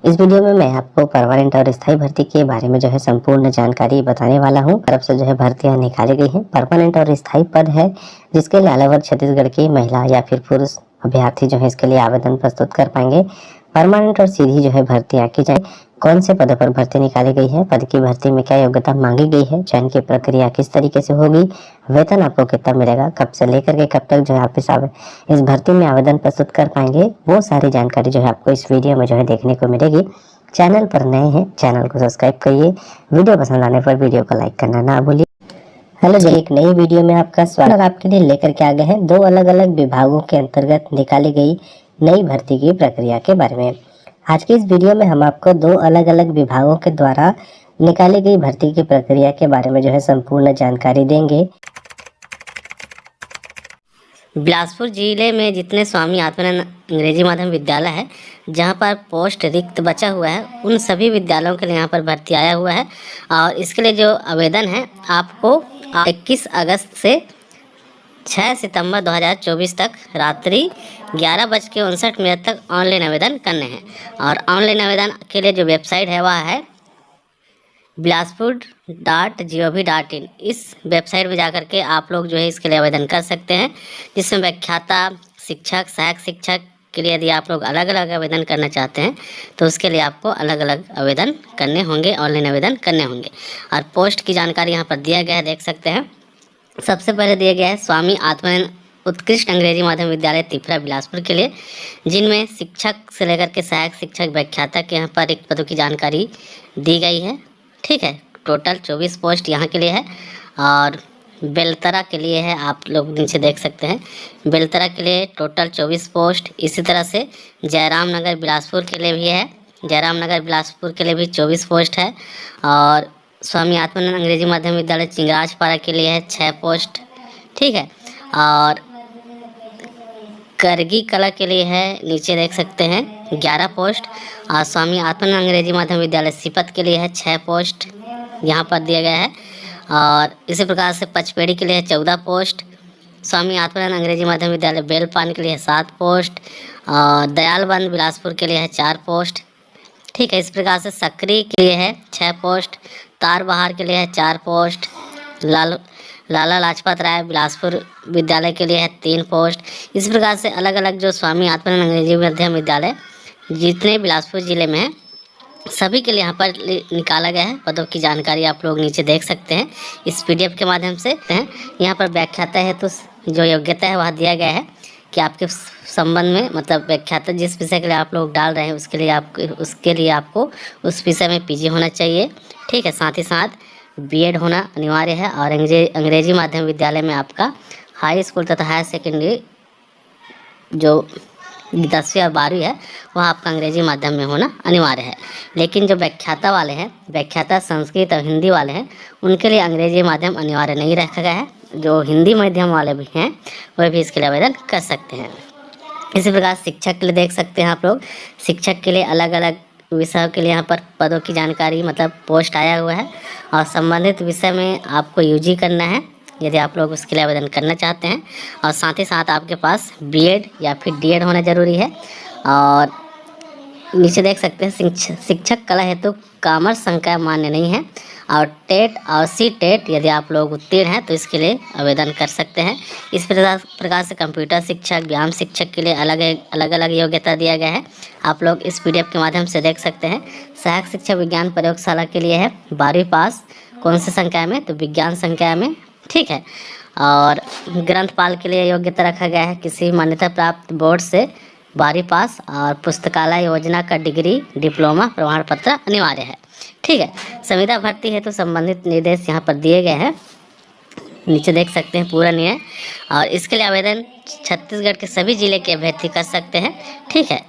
इस वीडियो में मैं आपको परमानेंट और स्थायी भर्ती के बारे में जो है संपूर्ण जानकारी बताने वाला हूं। तरफ से जो है भर्तियां निकाली गई हैं। परमानेंट और स्थायी पद है जिसके लिए अलावा छत्तीसगढ़ की महिला या फिर पुरुष अभ्यर्थी जो है इसके लिए आवेदन प्रस्तुत कर पाएंगे। परमानेंट और सीधी जो है भर्तियां की जाए। कौन से पदों पर भर्ती निकाली गई है, पद की भर्ती में क्या योग्यता मांगी गई है, चयन की प्रक्रिया किस तरीके से होगी, वेतन आपको कितना मिलेगा, कब से लेकर के कब तक जो है आप इस भर्ती में आवेदन प्रस्तुत कर पाएंगे, वो सारी जानकारी जो है आपको इस वीडियो में जो है देखने को मिलेगी। चैनल पर नए हैं, चैनल को सब्सक्राइब करिए। वीडियो पसंद आने पर वीडियो को लाइक करना ना भूलिए। हेलो जी, एक नई वीडियो में आपका स्वागत। आपके लिए लेकर के आ गए हैं दो अलग अलग विभागों के अंतर्गत निकाली गई नई भर्ती की प्रक्रिया के बारे में। आज की इस वीडियो में हम आपको दो अलग अलग विभागों के द्वारा निकाली गई भर्ती की प्रक्रिया के बारे में जो है संपूर्ण जानकारी देंगे। बिलासपुर जिले में जितने स्वामी आत्मानंद अंग्रेजी माध्यम विद्यालय है जहां पर पोस्ट रिक्त बचा हुआ है, उन सभी विद्यालयों के लिए यहाँ पर भर्ती आया हुआ है। और इसके लिए जो आवेदन है आपको 21 अगस्त से 6 सितंबर 2024 तक रात्रि 11:59 तक ऑनलाइन आवेदन करने हैं। और ऑनलाइन आवेदन के लिए जो वेबसाइट है वह है bilaspur.gov.in। इस वेबसाइट में जाकर के आप लोग जो है इसके लिए आवेदन कर सकते हैं, जिसमें व्याख्याता, शिक्षक, सहायक शिक्षक के लिए यदि आप लोग अलग अलग आवेदन करना चाहते हैं तो उसके लिए आपको अलग अलग आवेदन करने होंगे, ऑनलाइन आवेदन करने होंगे। और पोस्ट की जानकारी यहाँ पर दिया गया है, देख सकते हैं। सबसे पहले दिया गया है स्वामी आत्मानंद उत्कृष्ट अंग्रेजी माध्यम विद्यालय तिफरा बिलासपुर के लिए, जिनमें शिक्षक से लेकर के सहायक शिक्षक, व्याख्याता के यहाँ पर रिक्त पदों की जानकारी दी गई है। ठीक है, टोटल 24 पोस्ट यहाँ के लिए है। और बेलतरा के लिए है, आप लोग नीचे देख सकते हैं, बेलतरा के लिए टोटल 24 पोस्ट। इसी तरह से जयराम नगर बिलासपुर के लिए भी है, जयराम नगर बिलासपुर के लिए भी 24 पोस्ट है। और स्वामी आत्मानंद अंग्रेजी माध्यम विद्यालय चिंगराजपारा के लिए है 6 पोस्ट। ठीक है, और करगी कला के लिए है, नीचे देख सकते हैं, 11 पोस्ट। और स्वामी आत्मानंद अंग्रेजी माध्यम विद्यालय सिपत के लिए है 6 पोस्ट यहाँ पर दिया गया है। और इसी प्रकार से पचपेड़ी के लिए है 14 पोस्ट। स्वामी आत्मानंद अंग्रेजी माध्यम विद्यालय बेलपान के लिए है 7 पोस्ट। और दयालबंद बिलासपुर के लिए है 4 पोस्ट। ठीक है, इस प्रकार से सकरी के लिए है 6 पोस्ट। तारबहार के लिए है 4 पोस्ट। लाला लाजपत राय बिलासपुर विद्यालय के लिए है 3 पोस्ट। इस प्रकार से अलग अलग जो स्वामी आत्मानंद अंग्रेजी माध्यम विद्यालय जितने बिलासपुर ज़िले में हैं सभी के लिए यहाँ पर निकाला गया है। पदों की जानकारी आप लोग नीचे देख सकते हैं इस PDF के माध्यम से। यहाँ पर व्याख्याता है तो जो योग्यता है वह दिया गया है कि आपके संबंध में, मतलब व्याख्याता जिस विषय के लिए आप लोग डाल रहे हैं उसके लिए आपको उस विषय में PG होना चाहिए। ठीक है, साथ ही साथ B.Ed होना अनिवार्य है। और अंग्रेजी माध्यम विद्यालय में आपका हाई स्कूल तथा हायर सेकेंडरी जो 10वीं और 12वीं है वह आपका अंग्रेजी माध्यम में होना अनिवार्य है। लेकिन जो व्याख्याता वाले हैं, व्याख्याता संस्कृत और हिंदी वाले हैं, उनके लिए अंग्रेजी माध्यम अनिवार्य नहीं रखा गया है। जो हिंदी माध्यम वाले भी हैं वह भी इसके लिए आवेदन कर सकते हैं। इसी प्रकार शिक्षक के लिए देख सकते हैं आप लोग, शिक्षक के लिए अलग अलग विषयों के लिए यहाँ पर पदों की जानकारी, मतलब पोस्ट आया हुआ है। और संबंधित विषय में आपको UG करना है यदि आप लोग उसके लिए आवेदन करना चाहते हैं। और साथ ही साथ आपके पास B.Ed या फिर D.Ed होना ज़रूरी है। और नीचे देख सकते हैं शिक्षक कला हेतु कॉमर्स संकाय मान्य नहीं है। और टेट और C.TET यदि आप लोग उत्तीर्ण हैं तो इसके लिए आवेदन कर सकते हैं। इस प्रकार से कंप्यूटर शिक्षक, व्यायाम शिक्षक के लिए अलग अलग योग्यता दिया गया है, आप लोग इस PDF के माध्यम से देख सकते हैं। सहायक शिक्षक विज्ञान प्रयोगशाला के लिए है 12वीं पास, कौन से संकाय में, तो विज्ञान संकाय में। ठीक है, और ग्रंथपाल के लिए योग्यता रखा गया है किसी मान्यता प्राप्त बोर्ड से 12वीं पास। और पुस्तकालय योजना का डिग्री, डिप्लोमा प्रमाण पत्र अनिवार्य है। ठीक है, संविदा भर्ती है तो संबंधित निर्देश यहाँ पर दिए गए हैं, नीचे देख सकते हैं पूरा नियम। और इसके लिए आवेदन छत्तीसगढ़ के सभी जिले के अभ्यर्थी कर सकते हैं। ठीक है,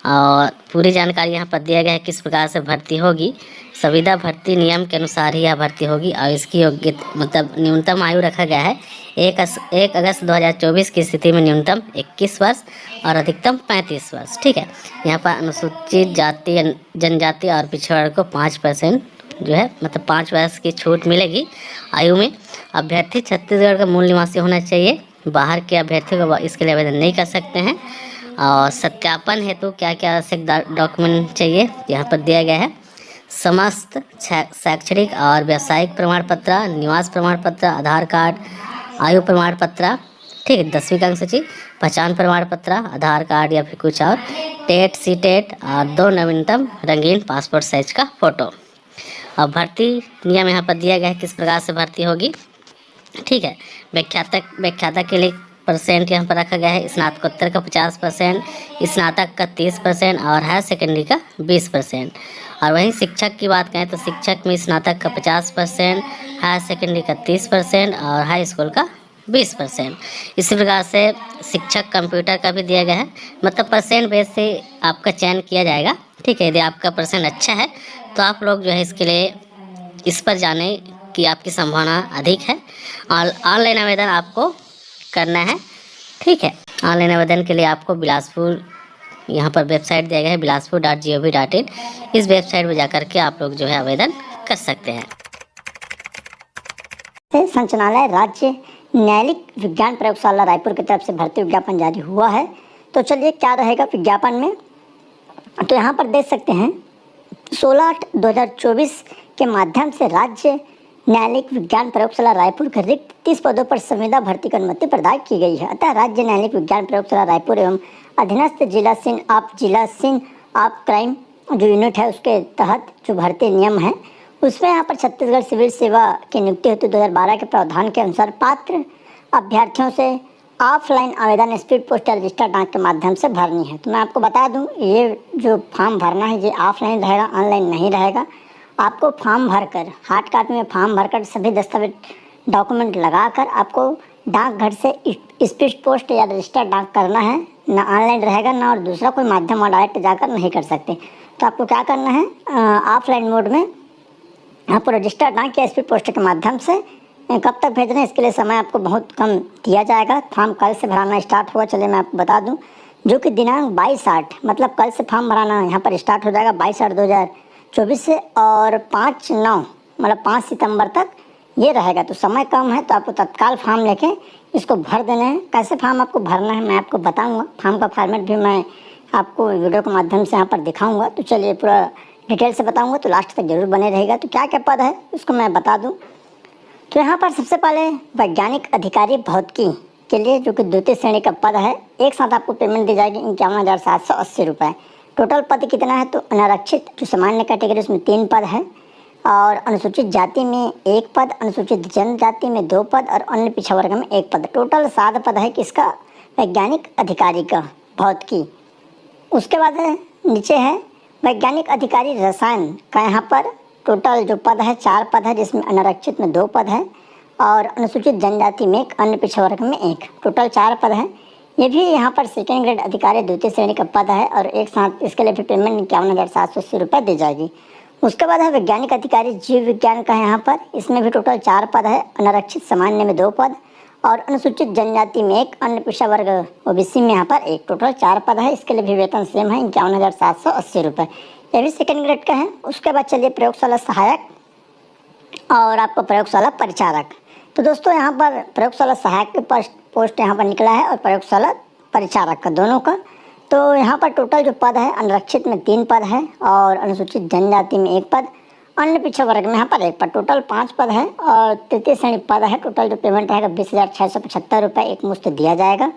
और पूरी जानकारी यहाँ पर दिया गया है किस प्रकार से भर्ती होगी। संविदा भर्ती नियम के अनुसार ही यह भर्ती होगी। और इसकी योग्यता, मतलब न्यूनतम आयु रखा गया है 1 अगस्त 2024 की स्थिति में न्यूनतम 21 वर्ष और अधिकतम 35 वर्ष। ठीक है, यहाँ पर अनुसूचित जाति, जनजाति और पिछड़ा को 5% जो है, मतलब 5 वर्ष की छूट मिलेगी आयु में। अभ्यर्थी छत्तीसगढ़ का मूल निवासी होना चाहिए, बाहर के अभ्यर्थी को इसके लिए आवेदन नहीं कर सकते हैं। और सत्यापन हेतु क्या क्या आवश्यक डॉक्यूमेंट चाहिए यहाँ पर दिया गया है। समस्त शैक्षणिक और व्यावसायिक प्रमाण पत्र, निवास प्रमाण पत्र, आधार कार्ड, आयु प्रमाण पत्र, ठीक है, 10वीं का अंक सूची, पहचान प्रमाण पत्र, आधार कार्ड या फिर कुछ और, टेट सी टेट और 2 नवीनतम रंगीन पासपोर्ट साइज का फ़ोटो। और भर्ती नियम यहाँ पर दिया गया है किस प्रकार से भर्ती होगी, ठीक है। व्याख्याता के लिए परसेंट यहाँ पर रखा गया है, स्नातकोत्तर का 50%, स्नातक का 30% और हायर सेकेंडरी का 20%। और वहीं शिक्षक की बात करें तो शिक्षक में स्नातक का 50%, हायर सेकेंडरी का 30% और हाई स्कूल का 20%। इसी प्रकार से शिक्षक कंप्यूटर का भी दिया गया है, मतलब परसेंट बेस से आपका चयन किया जाएगा, ठीक है। यदि आपका परसेंट अच्छा है तो आप लोग जो है इसके लिए इस पर जाने की आपकी संभावना अधिक है। और ऑनलाइन आवेदन आपको करना है, ठीक है। ऑनलाइन आवेदन के लिए आपको बिलासपुर यहाँ पर वेबसाइट दिया गया है bilaspur.gov.in, इस वेबसाइट पर जाकर के आप लोग जो है आवेदन कर सकते हैं। संचालनालय राज्य न्यायालयिक विज्ञान प्रयोगशाला रायपुर की तरफ से भर्ती विज्ञापन जारी हुआ है। तो चलिए क्या रहेगा विज्ञापन में, तो यहाँ पर देख सकते हैं 16/8/2024 के माध्यम से राज्य न्यायालयिक विज्ञान प्रयोगशाला रायपुर के रिक्त 30 पदों पर संविदा भर्ती की अनुमति प्रदान की गई है। अतः राज्य न्यायालयिक विज्ञान प्रयोगशाला रायपुर एवं अधीनस्थ जिला सिंह ऑफ क्राइम जो यूनिट है उसके तहत जो भर्ती नियम है उसमें यहाँ पर छत्तीसगढ़ सिविल सेवा की नियुक्ति हेतु 2012 के प्रावधान के अनुसार पात्र अभ्यर्थियों से ऑफलाइन आवेदन स्पीड पोस्ट या रजिस्टर डाक के माध्यम से भरनी है। तो मैं आपको बता दूं ये जो फॉर्म भरना है ये ऑफलाइन रहेगा, ऑनलाइन नहीं रहेगा। आपको फॉर्म भरकर हार्ड कॉपी में फॉर्म भरकर सभी दस्तावेज डॉक्यूमेंट लगाकर आपको डाकघर से स्पीड पोस्ट या रजिस्टर डाक करना है, ना ऑनलाइन रहेगा ना और दूसरा कोई माध्यम और डायरेक्ट जाकर नहीं कर सकते। तो आपको क्या करना है, ऑफलाइन मोड में आपको रजिस्टर डाक या स्पीड पोस्ट के माध्यम से कब तक भेजना है इसके लिए समय आपको बहुत कम दिया जाएगा। फॉर्म कल से भराना स्टार्ट हुआ, चलिए मैं आपको बता दूं, जो कि दिनांक 22/8 मतलब कल से फॉर्म भराना यहाँ पर स्टार्ट हो जाएगा 22/8/2024 से, और 5/9 मतलब 5 सितंबर तक ये रहेगा। तो समय कम है तो आपको तत्काल फॉर्म लेके इसको भर देना है। कैसे फॉर्म आपको भरना है मैं आपको बताऊँगा, फॉर्म का फॉर्मेट भी मैं आपको वीडियो के माध्यम से यहाँ पर दिखाऊँगा। तो चलिए पूरा डिटेल से बताऊँगा तो लास्ट तक जरूर बने रहेगा। तो क्या क्या पद है उसको मैं बता दूँ। तो यहाँ पर सबसे पहले वैज्ञानिक अधिकारी भौतिकी के लिए जो कि द्वितीय श्रेणी का पद है, एक साथ आपको पेमेंट दी जाएगी 51,780 रुपये। टोटल पद कितना है तो अनारक्षित जो सामान्य कैटेगरी उसमें 3 पद है, और अनुसूचित जाति में 1 पद, अनुसूचित जनजाति में 2 पद और अन्य पिछड़ा वर्ग में 1 पद। टोटल 7 पद है किसका, वैज्ञानिक अधिकारी का भौतिकी। उसके बाद है नीचे है वैज्ञानिक अधिकारी रसायन का, यहाँ पर टोटल जो पद है 4 पद है, जिसमें अनारक्षित में 2 पद है और अनुसूचित जनजाति में 1, अन्य पिछड़ा वर्ग में 1, टोटल 4 पद है। ये भी यहाँ पर सेकेंड ग्रेड अधिकारी द्वितीय श्रेणी का पद है और एक साथ इसके लिए भी पेमेंट 51,780 रुपये दी जाएगी। उसके बाद है वैज्ञानिक अधिकारी जीव विज्ञान का, यहाँ पर इसमें भी टोटल 4 पद है, अनारक्षित सामान्य में 2 पद और अनुसूचित जनजाति में 1, अन्य पिछड़ा वर्ग ओबीसी में यहाँ पर 1, टोटल 4 पद है। इसके लिए भी वेतन सेम है 51,780 रुपये, ये भी सेकेंड ग्रेड का है। उसके बाद चलिए प्रयोगशाला सहायक और आपको प्रयोगशाला परिचारक। तो दोस्तों यहाँ पर प्रयोगशाला सहायक के पोस्ट यहाँ पर निकला है और प्रयोगशाला परिचारक का दोनों का। तो यहाँ पर टोटल जो पद है अनारक्षित में 3 पद है और अनुसूचित जनजाति में 1 पद, अन्य पिछड़ा वर्ग में यहाँ पर 1 पद, टोटल 5 पद है और तृतीय श्रेणी पद है। टोटल जो पेमेंट रहेगा 20,675 रुपये एक मुश्त दिया जाएगा।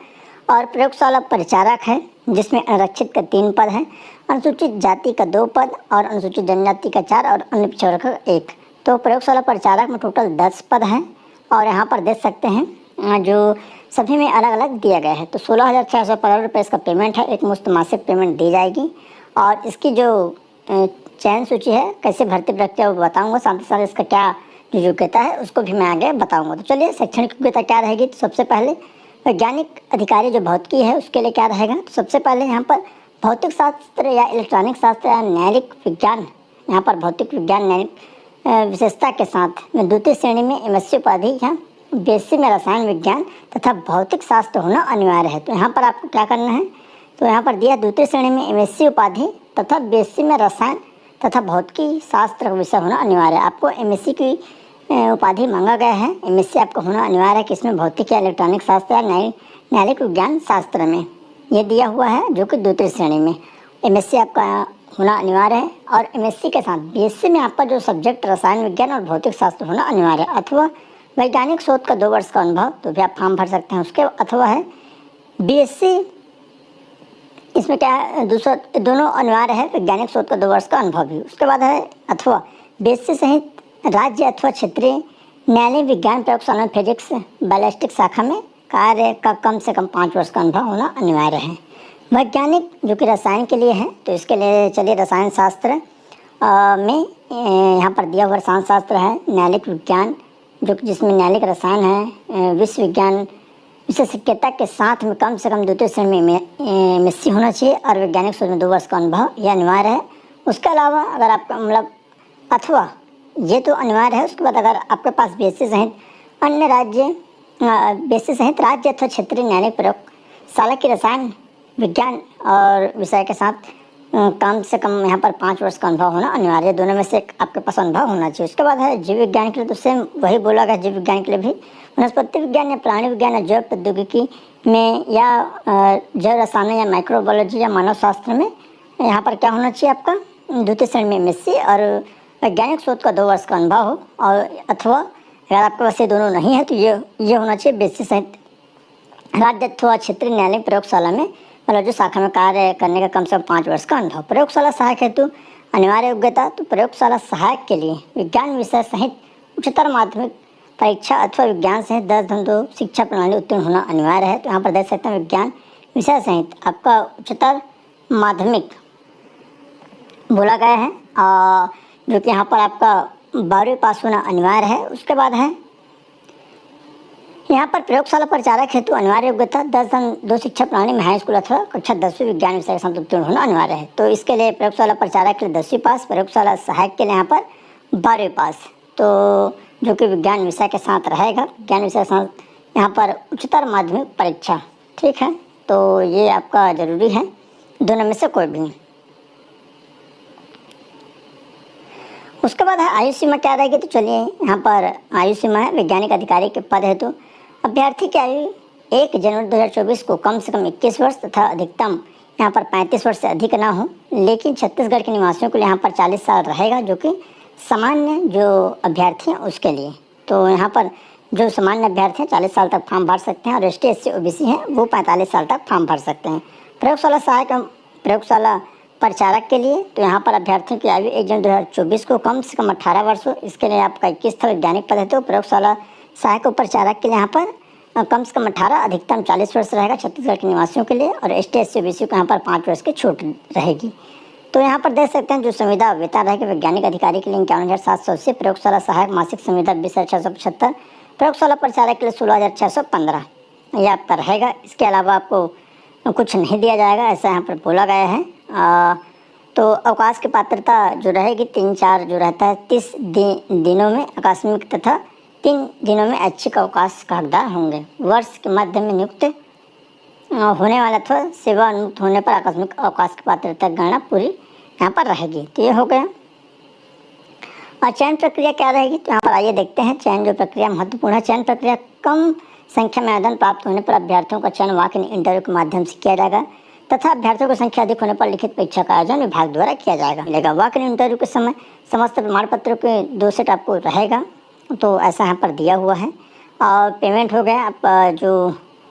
और प्रयोगशाला परिचारक है जिसमें अनारक्षित का 3 पद है, अनुसूचित जाति का 2 पद और अनुसूचित जनजाति का 4 और अन्य पिछड़ा वर्ग का 1। तो प्रयोगशाला परिचारक में टोटल 10 पद हैं और यहाँ पर देख सकते हैं जो सभी में अलग अलग दिया गया है। तो 16,615 रुपये इसका पेमेंट है, एक मुश्त मासिक पेमेंट दी जाएगी। और इसकी जो चयन सूची है कैसे भर्ती प्रक्रिया वो बताऊँगा, साथ ही साथ इसका क्या जो योग्यता है उसको भी मैं आगे बताऊँगा। तो चलिए शैक्षणिक योग्यता क्या रहेगी, तो सबसे पहले वैज्ञानिक अधिकारी जो भौतिकी है उसके लिए क्या रहेगा, तो सबसे पहले यहाँ पर भौतिक शास्त्र या इलेक्ट्रॉनिक शास्त्र या न्यायिक विज्ञान, यहाँ पर भौतिक विज्ञान न्यायिक विशेषता के साथ में द्वितीय श्रेणी में एमएससी उपाधि या बीएससी में रसायन विज्ञान तथा भौतिक शास्त्र होना अनिवार्य है। तो यहाँ पर आपको क्या करना है, तो यहाँ पर दिया द्वितीय श्रेणी में एमएससी उपाधि तथा बीएससी में रसायन तथा भौतिकी शास्त्र का विषय होना अनिवार्य है। आपको एमएससी की उपाधि मांगा गया है, एमएससी आपको होना अनिवार्य है कि इसमें भौतिक या इलेक्ट्रॉनिक शास्त्र या न्यायिक विज्ञान शास्त्र में। ये दिया हुआ है जो कि दूसरी श्रेणी में। एमएससी आपका होना अनिवार्य है और एमएससी के साथ बीएससी में आपका जो सब्जेक्ट रसायन विज्ञान और भौतिक शास्त्र होना अनिवार्य है, अथवा वैज्ञानिक शोध का 2 वर्ष का अनुभव, तो भी आप फॉर्म भर सकते हैं उसके। अथवा है बीएससी, इसमें क्या है, दोनों अनिवार्य है, वैज्ञानिक शोध का 2 वर्ष का अनुभव भी। उसके बाद है अथवा बीएससी सहित राज्य अथवा क्षेत्रीय न्यायालय विज्ञान प्रयोगशाला फिजिक्स बैलिस्टिक शाखा में कार्य का कम से कम 5 वर्ष का अनुभव होना अनिवार्य है। वैज्ञानिक जो कि रसायन के लिए है, तो इसके लिए चलिए रसायन शास्त्र में यहाँ पर दिया हुआ रसायन शास्त्र है, न्यायालिक विज्ञान जो कि जिसमें न्यायालिक रसायन है, विश्व विज्ञान विशेषज्ञता के साथ में कम से कम द्वितीय श्रेणी में एमएससी होना चाहिए और वैज्ञानिक शोध में 2 वर्ष का अनुभव यह अनिवार्य है। उसके अलावा अगर आपका मतलब अथवा ये तो अनिवार्य है, उसके बाद अगर आपके पास बीएससी सहित अन्य राज्य बीएससी सहित राज्य अथवा क्षेत्रीय न्यायालयिक प्रयोगशाला की रसायन विज्ञान और विषय के साथ कम से कम यहाँ पर 5 वर्ष का अनुभव होना अनिवार्य है। दोनों में से एक आपके पास अनुभव होना चाहिए। उसके बाद है जीव विज्ञान के लिए, तो सेम वही बोला गया, जीव विज्ञान के लिए भी वनस्पति विज्ञान या प्राणी विज्ञान या जैव प्रौद्योगिकी में या जैव रसायन या माइक्रोबायोलॉजी या मानव शास्त्र में यहाँ पर क्या होना चाहिए, आपका द्वितीय श्रेणी में एमएससी और वैज्ञानिक शोध का 2 वर्ष का अनुभव हो। और अथवा अगर आपके पास ये दोनों नहीं है तो ये होना चाहिए बीएससी सहित राज्य अथवा क्षेत्रीय न्यायालय प्रयोगशाला में मतलब जो शाखा में कार्य करने का कम से कम 5 वर्ष का अनुभव। प्रयोगशाला सहायक हेतु अनिवार्य योग्यता, तो प्रयोगशाला सहायक के लिए विज्ञान विषय सहित उच्चतर माध्यमिक परीक्षा अथवा विज्ञान सहित 10-2 शिक्षा प्रणाली उत्तीर्ण होना अनिवार्य है। तो यहाँ पर देख सकते हैं विज्ञान विषय सहित आपका उच्चतर माध्यमिक बोला गया है, जो कि यहाँ पर आपका 12वीं पास होना अनिवार्य है। उसके बाद है यहाँ पर प्रयोगशाला परिचारक हेतु अनिवार्य योग्यता 10-2 शिक्षा प्रणाली में हाई स्कूल अथवा कक्षा 10वीं विज्ञान विषय के साथ उत्तीर्ण होना अनिवार्य है। तो इसके लिए प्रयोगशाला परिचारक के लिए 10वीं पास, प्रयोगशाला सहायक के लिए यहाँ पर 12वीं पास, तो जो कि विज्ञान विषय के साथ रहेगा। विज्ञान विषय के साथ यहाँ पर उच्चतर माध्यमिक परीक्षा, ठीक है, तो ये आपका जरूरी है, दोनों में से कोई भी नहीं। उसके बाद है आयु सीमा क्या रहेगी, तो चलिए यहाँ पर आयु सीमा है वैज्ञानिक अधिकारी के पद है, तो अभ्यर्थी की आयु 1 जनवरी 2024 को कम से कम 21 वर्ष तथा अधिकतम यहाँ पर 35 वर्ष से अधिक ना हो। लेकिन छत्तीसगढ़ के निवासियों के लिए यहाँ पर 40 साल रहेगा, जो कि सामान्य जो अभ्यर्थी हैं उसके लिए। तो यहाँ पर जो सामान्य अभ्यर्थी हैं 40 साल तक फॉर्म भर सकते हैं और ST SC OBC हैं वो 45 साल तक फॉर्म भर सकते हैं। प्रयोगशाला सहायक प्रयोगशाला परिचारक के लिए, तो यहाँ पर अभ्यर्थियों की आयु 1 जनवरी 2024 को कम से कम 18 वर्ष हो। इसके लिए आपका 21 था वैज्ञानिक पद है, तो प्रयोगशाला सहायक परिचारक के लिए यहाँ पर कम से कम 18 अधिकतम 40 वर्ष रहेगा छत्तीसगढ़ के निवासियों के लिए और ST SC OBC को यहाँ पर 5 वर्ष की छूट रहेगी। तो यहाँ पर देख सकते हैं जो संविदा वेतन रहेगा वैज्ञानिक अधिकारी के लिए 51,780, प्रयोगशाला सहायक मासिक संविदा 20,675, प्रयोगशाला परिचारक के लिए 16,615 ये आपका रहेगा। इसके अलावा आपको कुछ नहीं दिया जाएगा, ऐसा यहाँ पर बोला गया है। तो अवकाश की पात्रता जो रहेगी 3-4 जो रहता है 30 दिनों में आकस्मिक तथा 3 दिनों में ऐच्छिक अवकाश का हकदार होंगे। वर्ष के मध्य में नियुक्त होने वाला अथवा सेवा उन्मुक्त होने पर आकस्मिक अवकाश की पात्रता गणना पूरी यहाँ पर रहेगी। तो ये हो गया। और चयन प्रक्रिया क्या रहेगी, तो यहाँ पर आइए देखते हैं। चयन जो प्रक्रिया महत्वपूर्ण है, चयन प्रक्रिया कम संख्या में आवेदन प्राप्त होने पर अभ्यर्थियों का चयन वॉक इन इंटरव्यू के माध्यम से किया जाएगा तथा अभ्यर्थियों की संख्या अधिक होने पर लिखित परीक्षा का आयोजन विभाग द्वारा किया जाएगा। वॉक इन इंटरव्यू के समय समस्त प्रमाण पत्रों के 2 सेट आपको रहेगा, तो ऐसा यहाँ पर दिया हुआ है। और पेमेंट हो गया, आप जो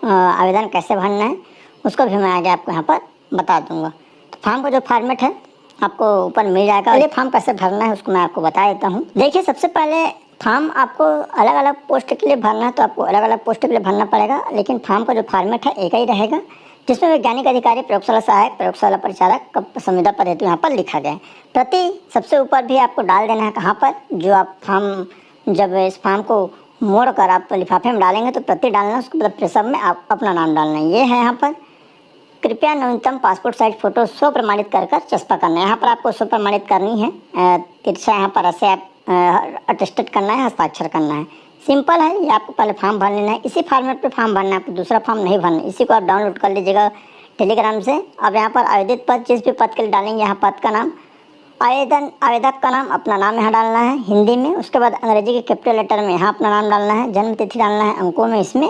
आवेदन कैसे भरना है उसको भी मैं आगे आपको यहाँ पर बता दूंगा। तो फॉर्म का जो फॉर्मेट है आपको ऊपर मिल जाएगा। पहले फॉर्म कैसे भरना है उसको मैं आपको बता देता हूँ। देखिए, सबसे पहले फॉर्म आपको अलग अलग पोस्ट के लिए भरना है, तो आपको अलग अलग पोस्ट के लिए भरना पड़ेगा, लेकिन फॉर्म का जो फॉर्मेट है एक ही रहेगा, जिसमें वैज्ञानिक अधिकारी, प्रयोगशाला सहायक, प्रयोगशाला परिचारक का संविदा पद हेतु यहाँ पर लिखा गया है। प्रति सबसे ऊपर भी आपको डाल देना है कहाँ पर, जो आप फॉर्म जब इस फॉर्म को मोड़ कर आप लिफाफे में डालेंगे तो प्रति डालना, उसके बाद प्रेसअप में आप अपना नाम डालना है। ये है यहाँ पर। कृपया न्यूनतम पासपोर्ट साइज फोटो स्व प्रमाणित कर चस्पा करना है। यहाँ पर आपको स्व प्रमाणित करनी है, तिरछा यहाँ पर ऐसे आप अटेस्टेड करना है, हस्ताक्षर करना है। सिंपल है, ये आपको पहले फॉर्म भर लेना है। इसी फॉर्मेट पे फॉर्म भरना है, आपको दूसरा फॉर्म नहीं भरना है। इसी को आप डाउनलोड कर लीजिएगा टेलीग्राम से। अब यहाँ पर आवेदित पद, जिस भी पद के लिए डालेंगे, यहाँ पद का नाम, आवेदक का नाम, अपना नाम यहाँ डालना है हिंदी में। उसके बाद अंग्रेजी के कैपिटल लेटर में यहाँ अपना नाम डालना है, जन्म तिथि डालना है अंकों में इसमें,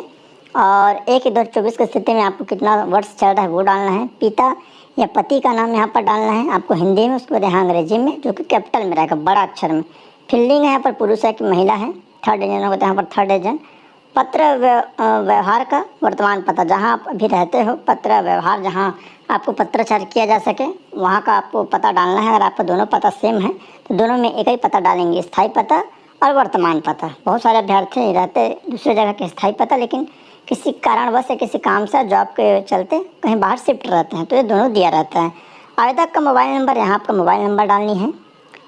और 1/2/24 की स्थिति में आपको कितना वर्ष चल रहा है वो डालना है। पिता या पति का नाम यहाँ पर डालना है आपको हिंदी में, उसके बाद यहाँ अंग्रेजी में, जो कि कैपिटल में रहेगा, बड़ा अक्षर में। फील्डिंग है यहाँ पर पुरुष है कि महिला है, थर्ड डिवीजन होता है यहाँ पर थर्ड डिवीजन। पत्र व्यवहार का वर्तमान पता, जहाँ आप अभी रहते हो, पत्र व्यवहार जहाँ आपको पत्राचार किया जा सके वहाँ का आपको पता डालना है। अगर आपका दोनों पता सेम है तो दोनों में एक ही पता डालेंगे, स्थायी पता और वर्तमान पता। बहुत सारे अभ्यर्थी रहते दूसरे जगह के स्थायी पता, लेकिन किसी कारणवश या किसी काम से जॉब के चलते कहीं बाहर शिफ्ट रहते हैं, तो ये दोनों दिया रहता है। आवेदक का मोबाइल नंबर, यहाँ आपका मोबाइल नंबर डालनी है।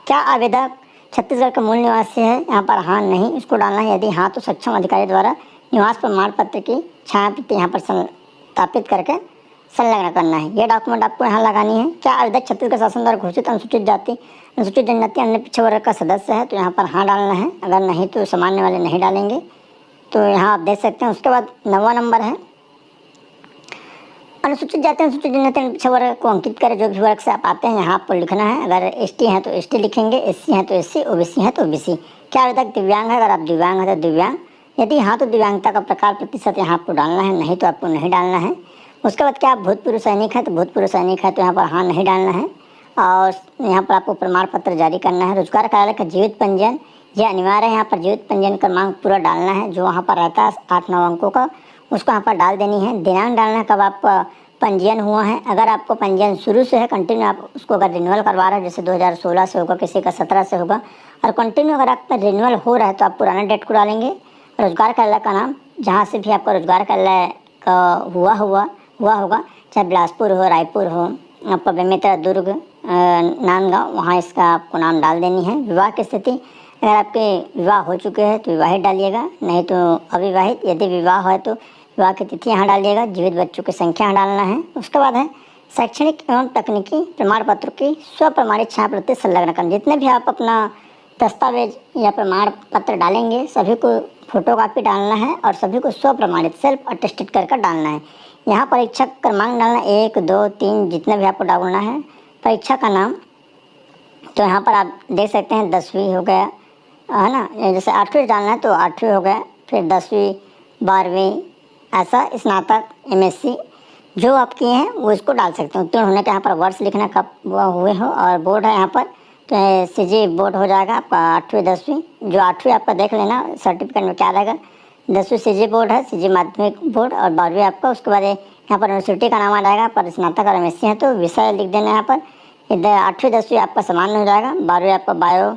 क्या आवेदक छत्तीसगढ़ का मूल निवासी है, यहाँ पर हाँ नहीं इसको डालना है। यदि हाँ तो सक्षम अधिकारी द्वारा निवास प्रमाण पत्र की छायाप्रति यहाँ पर स्थापित करके संलग्न करना है। ये डॉक्यूमेंट आपको यहाँ लगानी है। क्या आवेदक छत्तीसगढ़ शासन द्वारा घोषित अनुसूचित जाति, अनुसूचित जनजाति, अन्य पिछड़े वर्ग का सदस्य है, तो यहाँ पर हाँ डालना है। अगर नहीं तो सामान्य वाले नहीं डालेंगे, तो यहाँ आप देख सकते हैं। उसके बाद 9वां नंबर है, अनुसूचित जाति, अनुसूचित जनजाति, पिछड़ा वर्ग को अंकित करें। जो भी वर्ग से आप आते हैं यहाँ आपको लिखना है। अगर ST हैं तो ST लिखेंगे, SC हैं तो SC, OBC हैं तो OBC। क्या आवेदक दिव्यांग है, अगर आप दिव्यांग हैं तो दिव्यांग। यदि हाँ तो दिव्यांगता का प्रकार प्रतिशत यहाँ आपको डालना है, नहीं तो आपको नहीं डालना है। उसके बाद क्या आप भूतपूर्व सैनिक है तो भूतपूर्व सैनिक है तो यहाँ पर हाँ नहीं डालना है। और यहाँ पर आपको प्रमाण पत्र जारी करना है। रोजगार कार्यालय का जीवित पंजीयन यह अनिवार्य है। यहाँ पर जीवित पंजीयन क्रमांक पूरा डालना है, जो वहाँ पर रहता है 8-9 अंकों का, उसको यहाँ पर डाल देनी है। दिनांक डालना है कब आपका पंजीयन हुआ है। अगर आपको पंजीयन शुरू से है कंटिन्यू, आप उसको अगर रिन्यूअल करवा रहे हैं, जैसे 2016 से होगा, किसी का 17 से होगा, और कंटिन्यू अगर आपका रिन्यूअल हो रहा है तो आप पुराना डेट को डालेंगे। रोजगार कार्यालय का नाम, जहाँ से भी आपका रोजगार कार्यालय का हुआ होगा, चाहे बिलासपुर हो, रायपुर हो, आपका बेमेतरा, दुर्ग, नांदगांव, वहाँ इसका आपको नाम डाल देनी है। विवाह की स्थिति, अगर आपके विवाह हो चुके हैं तो विवाहित डालिएगा, नहीं तो अविवाहित। यदि विवाह है तो विवाह की तिथि यहाँ डालिएगा। जीवित बच्चों की संख्या यहाँ डालना है। उसके बाद है शैक्षणिक एवं तकनीकी प्रमाण पत्र की स्वप्रमाणित छायाप्रति संलग्न करना। जितने भी आप अपना दस्तावेज या प्रमाण पत्र डालेंगे सभी को फोटोकॉपी डालना है और सभी को स्वप्रमाणित सेल्फ अटेस्टेड कर डालना है। यहाँ परीक्षा क्रमांक डालना 1, 2, 3 जितने भी आपको डालना है। परीक्षा का नाम तो यहाँ पर आप देख सकते हैं 10वीं हो गया है ना, जैसे 8वीं डालना है तो 8वीं हो गया, फिर 10वीं, 12वीं, ऐसा स्नातक, MSc जो आप किए हैं वो इसको डाल सकते हैं। उत्तीर्ण होने का यहाँ पर वर्ष लिखना कब हुए हो, और बोर्ड है यहाँ पर तो CG बोर्ड हो जाएगा आपका 8वीं 10वीं। जो 8वीं आपका देख लेना सर्टिफिकेट में क्या रहेगा, 10वीं CG बोर्ड है, CG माध्यमिक बोर्ड, और 12वीं आपका। उसके बाद यहाँ पर यूनिवर्सिटी का नाम आ जाएगा, पर स्नातक और MSc है तो विषय लिख देना यहाँ पर। इधर 8वीं 10वीं आपका समान हो जाएगा। 12वीं आपका बायो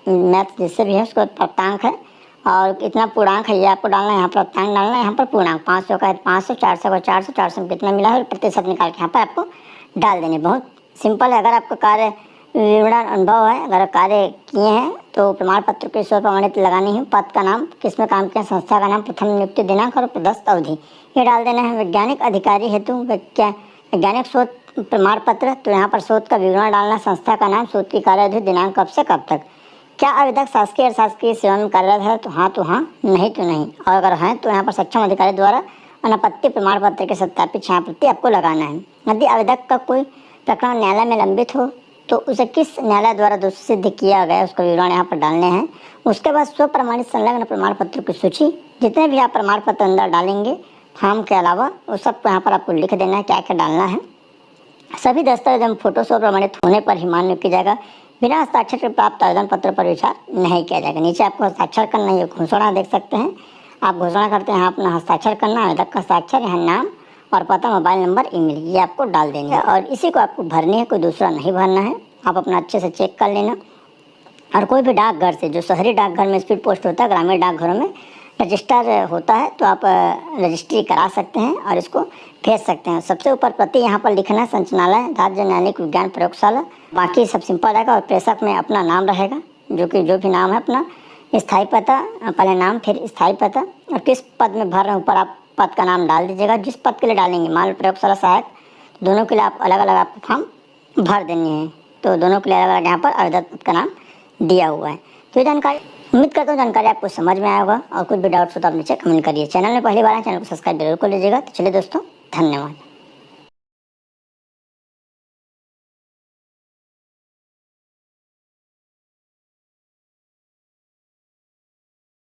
मैथ जिससे भी है उसको प्राप्तांक है, और इतना पूर्णांक है ये आपको डालना है। यहाँ पर प्राप्तांक डालना है, यहाँ पर पूर्णांक 500 का है 500, 400 का 400, 400 में कितना मिला है प्रतिशत निकाल के यहाँ पर आपको डाल देने। बहुत सिंपल है। अगर आपका कार्य विवरण अनुभव है, अगर कार्य किए हैं तो प्रमाण पत्र के स्व प्रमाणित लगानी है। पद का नाम, किसमें काम किया, संस्था का नाम, प्रथम नियुक्ति दिनांक और पदस्थ अवधि ये डाल देना है। वैज्ञानिक अधिकारी हेतु वैज्ञानिक शोध प्रमाण पत्र, तो यहाँ पर शोध का विवरण डालना, संस्था का नाम, शोध की कार्य अवधि, दिनांक कब से कब तक। क्या आवेदक शासकीय और शासकीय सेवा में कार्यरत है तो हाँ, नहीं तो नहीं। और अगर हैं तो यहाँ पर सक्षम अधिकारी द्वारा अनापत्ति प्रमाण पत्र के सत्यापित छायाप्रति आपको लगाना है। यदि आवेदक का कोई प्रकरण न्यायालय में लंबित हो तो उसे किस न्यायालय द्वारा दोषी सिद्ध किया गया उसका विवरण यहाँ पर डालने हैं। उसके बाद स्व प्रमाणित संलग्न प्रमाण पत्रों की सूची, जितने भी आप प्रमाण पत्र अंदर डालेंगे फॉर्म के अलावा वो सब यहाँ पर आपको लिख देना है क्या क्या डालना है। सभी दस्तावेज एवं फोटो स्व प्रमाणित होने पर ही मान्य किया जाएगा। बिना हस्ताक्षर के प्राप्त आवेदन पत्र पर विचार नहीं किया जाएगा। नीचे आपको हस्ताक्षर करना है, ये घोषणा देख सकते हैं। आप घोषणा करते हैं, यहाँ अपना हस्ताक्षर करना, आवेदक का हस्ताक्षर, यहाँ नाम और पता, मोबाइल नंबर, ईमेल ये आपको डाल देंगे और इसी को आपको भरनी है, कोई दूसरा नहीं भरना है। आप अपना अच्छे से चेक कर लेना। और कोई भी डाकघर से, जो शहरी डाकघर में स्पीड पोस्ट होता है, ग्रामीण डाकघरों में रजिस्टर होता है तो आप रजिस्ट्री करा सकते हैं और इसको भेज सकते हैं। सबसे ऊपर प्रति यहाँ पर लिखना है संचालनालय राज्य न्यायिक विज्ञान प्रयोगशाला, बाकी सब सिंपल रहेगा। और प्रेषक में अपना नाम रहेगा, जो भी नाम है अपना, स्थायी पता, पहले नाम फिर स्थायी पता, और किस पद में भर रहे हैं ऊपर आप पद का नाम डाल दीजिएगा। जिस पद के लिए डालेंगे, मान लो प्रयोगशाला सहायक, दोनों के लिए आप अलग अलग आपको फॉर्म भर देनी है, तो दोनों के लिए अलग अलग यहाँ पर आवेदक पद का नाम दिया हुआ है। तो ये जानकारी, उम्मीद करता हूँ जानकारी आपको समझ में आया होगा। और कुछ भी डाउट्स हो तो आप नीचे कमेंट करिए। चैनल में पहली बार है, चैनल को सब्सक्राइब जरूर कर लीजिएगा। तो चलिए दोस्तों, धन्यवाद।